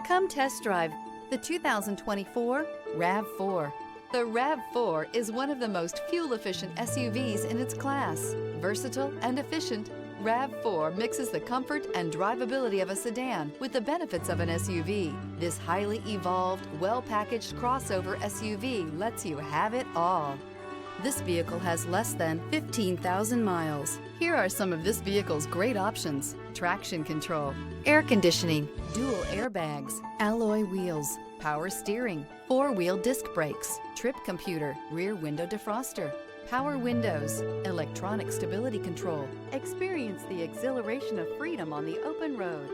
Come test drive the 2024 RAV4. The RAV4 is one of the most fuel-efficient SUVs in its class. Versatile and efficient, RAV4 mixes the comfort and drivability of a sedan with the benefits of an SUV. This highly evolved, well-packaged crossover SUV lets you have it all. This vehicle has less than 15,000 miles. Here are some of this vehicle's great options: traction control, air conditioning, dual airbags, alloy wheels, power steering, four-wheel disc brakes, trip computer, rear window defroster, power windows, electronic stability control. Experience the exhilaration of freedom on the open road.